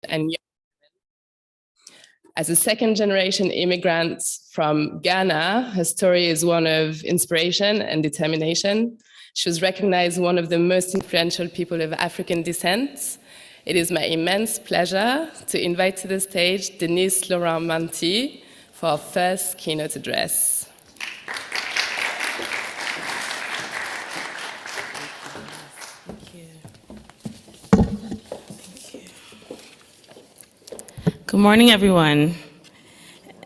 and as a second-generation immigrant from Ghana, her story is one of inspiration and determination. She was recognized as one of the most influential people of African descent. It is my immense pleasure to invite to the stage Deniece Laurent-Mantey for our first keynote address. Good morning, everyone,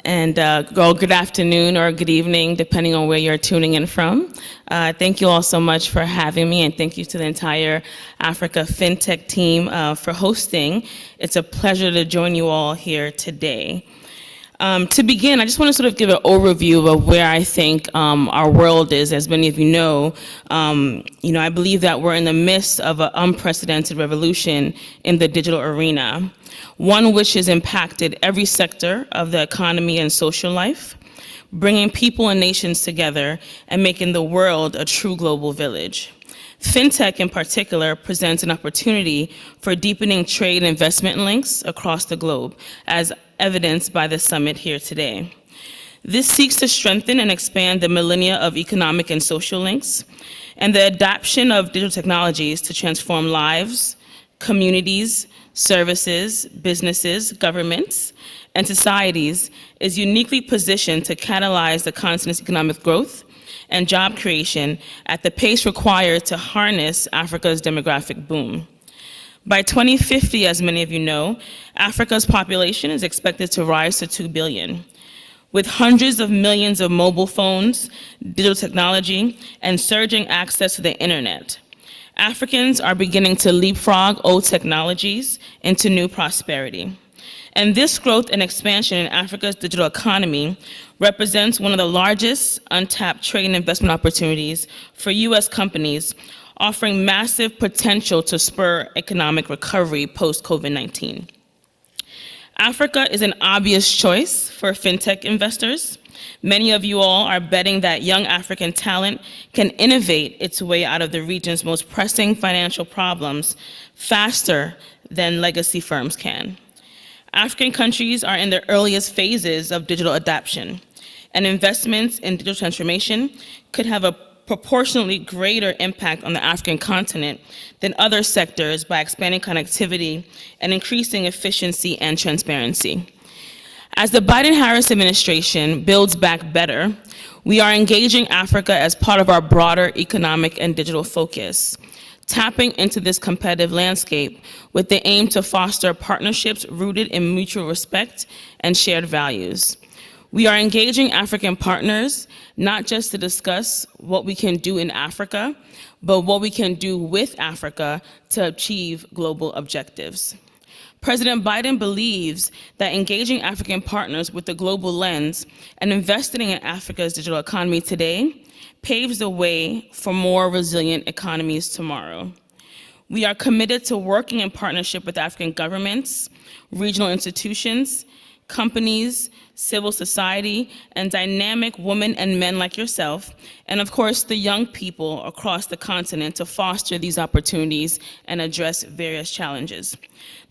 and good afternoon or good evening, depending on where you're tuning in from. Thank you all so much for having me, and thank you to the entire Africa FinTech team for hosting. It's a pleasure to join you all here today. To begin, I just want to sort of give an overview of where I think our world is. As many of you know, I believe that we're in the midst of an unprecedented revolution in the digital arena, one which has impacted every sector of the economy and social life, bringing people and nations together and making the world a true global village. FinTech in particular presents an opportunity for deepening trade and investment links across the globe, as evidenced by the summit here today. This seeks to strengthen and expand the millennia of economic and social links and the adoption of digital technologies to transform lives, communities, services, businesses, governments, and societies is uniquely positioned to catalyze the continent's economic growth and job creation at the pace required to harness Africa's demographic boom. By 2050, as many of you know, Africa's population is expected to rise to 2 billion. With hundreds of millions of mobile phones, digital technology, and surging access to the internet, Africans are beginning to leapfrog old technologies into new prosperity. And this growth and expansion in Africa's digital economy represents one of the largest untapped trade and investment opportunities for US companies, offering massive potential to spur economic recovery post-COVID-19. Africa is an obvious choice for fintech investors. Many of you all are betting that young African talent can innovate its way out of the region's most pressing financial problems faster than legacy firms can. African countries are in the earliest phases of digital adoption, and investments in digital transformation could have a proportionally greater impact on the African continent than other sectors by expanding connectivity and increasing efficiency and transparency. As the Biden-Harris administration builds back better, we are engaging Africa as part of our broader economic and digital focus, tapping into this competitive landscape with the aim to foster partnerships rooted in mutual respect and shared values. We are engaging African partners not just to discuss what we can do in Africa, but what we can do with Africa to achieve global objectives. President Biden believes that engaging African partners with a global lens and investing in Africa's digital economy today paves the way for more resilient economies tomorrow. We are committed to working in partnership with African governments, regional institutions, companies, civil society, and dynamic women and men like yourself, and of course the young people across the continent to foster these opportunities and address various challenges.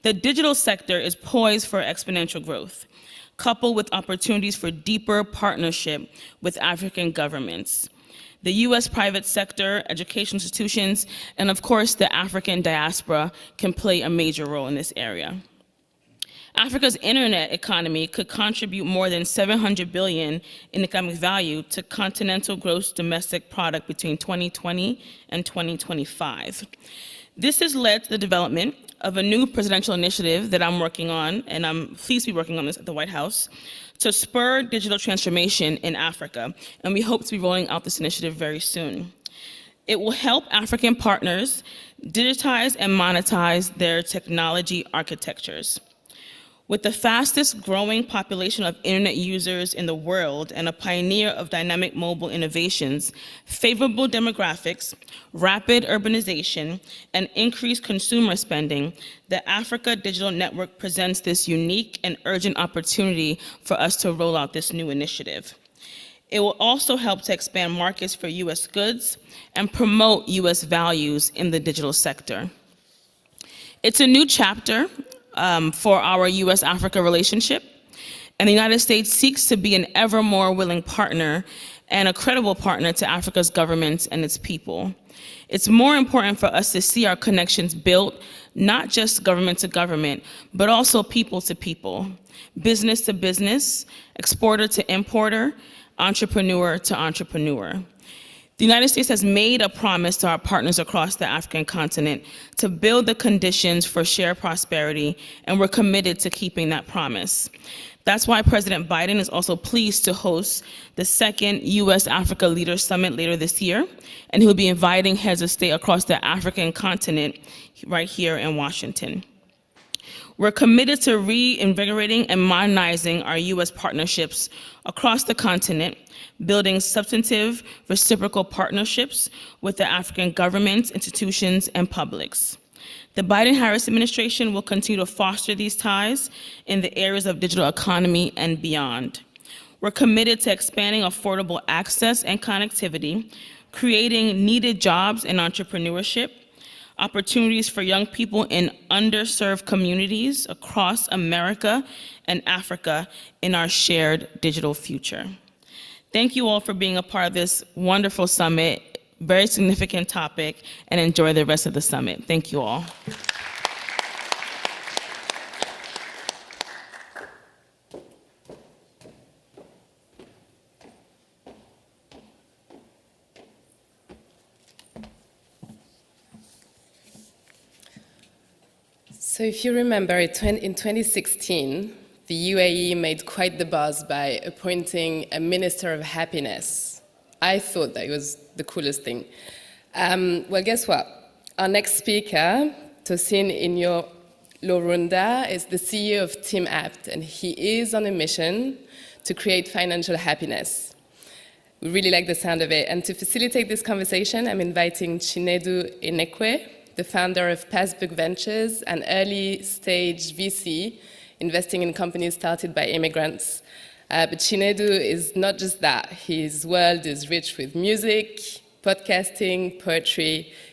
The digital sector is poised for exponential growth, coupled with opportunities for deeper partnership with African governments, the US private sector, education institutions, and of course the African diaspora can play a major role in this area. Africa's internet economy could contribute more than $700 billion in economic value to continental gross domestic product between 2020 and 2025. This has led to the development of a new presidential initiative that I'm working on, and I'm pleased to be working on this at the White House, to spur digital transformation in Africa, and we hope to be rolling out this initiative very soon. It will help African partners digitize and monetize their technology architectures. With the fastest growing population of internet users in the world and a pioneer of dynamic mobile innovations, favorable demographics, rapid urbanization, and increased consumer spending, the Africa Digital Network presents this unique and urgent opportunity for us to roll out this new initiative. It will also help to expand markets for US goods and promote US values in the digital sector. It's a new chapter for our US-Africa relationship. And the United States seeks to be an ever more willing partner and a credible partner to Africa's governments and its people. It's more important for us to see our connections built, not just government to government, but also people to people, business to business, exporter to importer, entrepreneur to entrepreneur. The United States has made a promise to our partners across the African continent to build the conditions for shared prosperity, and we're committed to keeping that promise. That's why President Biden is also pleased to host the second US-Africa Leaders Summit later this year, and he'll be inviting heads of state across the African continent right here in Washington. We're committed to reinvigorating and modernizing our US partnerships across the continent, building substantive reciprocal partnerships with the African governments, institutions, and publics. The Biden-Harris administration will continue to foster these ties in the areas of digital economy and beyond. We're committed to expanding affordable access and connectivity, creating needed jobs and entrepreneurship, opportunities for young people in underserved communities across America and Africa in our shared digital future. Thank you all for being a part of this wonderful summit, very significant topic, and enjoy the rest of the summit. Thank you all. So if you remember, in 2016, the UAE made quite the buzz by appointing a Minister of Happiness. I thought that was the coolest thing. Well, guess what? Our next speaker, Tosin Inyo Lorunda, is the CEO of Team Apt, and he is on a mission to create financial happiness. We really like the sound of it. And to facilitate this conversation, I'm inviting Chinedu Enekwe, the founder of Passbook Ventures, an early-stage VC investing in companies started by immigrants. But Chinedu is not just that. His world is rich with music, podcasting, poetry.